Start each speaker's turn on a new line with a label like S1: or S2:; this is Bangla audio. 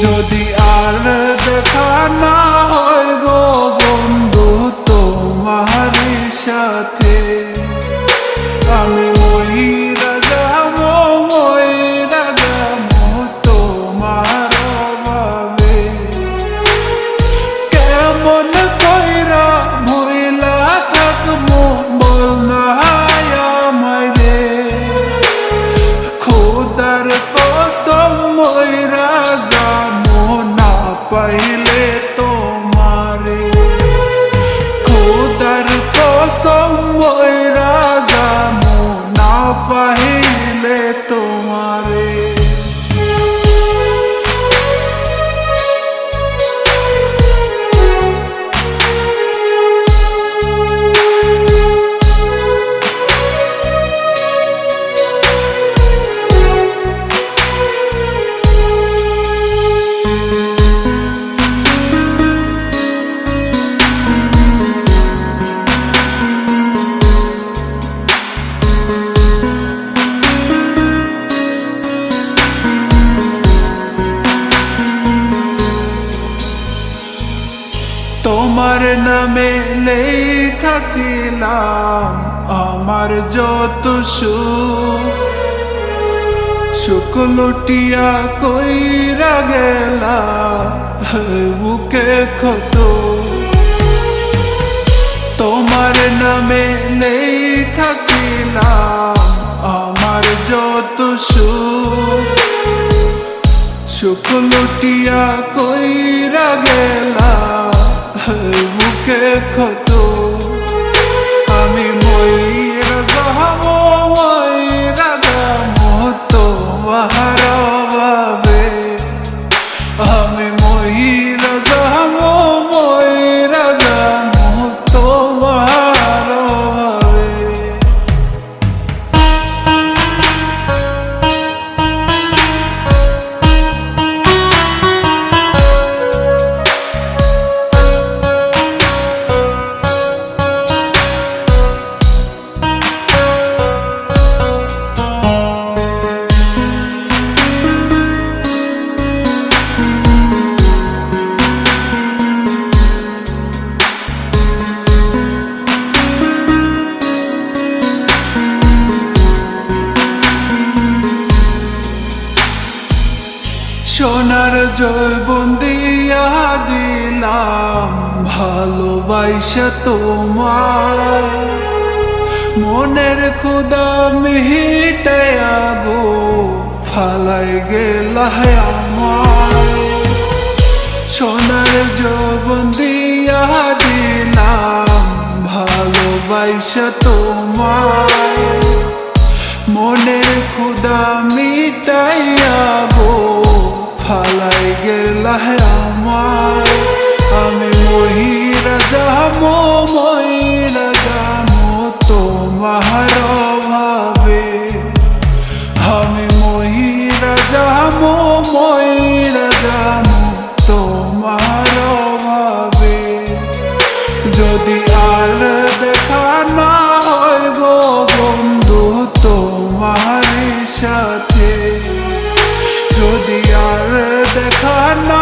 S1: যদি আর দেখা না হয় গো বন্ধু তোমার সাথে, আমি মইরা যাবো তোমার অভাবে। কেমন কইরা ভুইলা থাকবো বল না আমায় রে, খোদার কসম মইরা যাবো না পাইলে তোমারে, খোদার কসম মইরা যাবো না পাইলে তোমারে। তোমার নামে লেখা ছিলাম আমার যত সুখ লুটিয়া কইরা গেলা বুকে ক্ষত। তোমার নামে লেখা ছিলাম আমার যত সুখ লুটিয়া কইরা গেলা বুকে ক্ষত। আমি মইরা যাবো তোমার অভাবে, আমি মইরা যাবো তোমার অভাবে। সোনার জৈবন দিয়া দিলাম ভালোবাসা তোমার, মনের ক্ষুধা মিটাইয়া গো ফালাই গেলা আমার। সোনার জৈবন দিয়া দিলাম ভালোবাসা তোমার, মনের ক্ষুধা মিটাইয়া গো ফালাই গেলা আমার। আমি মইরা যাবো তোমার অভাবে, আমি মইরা যাবো তোমার অভাবে। যদি আর দেখা না হয় গো বন্ধু তোমার সাথে, যদি আর দেখা না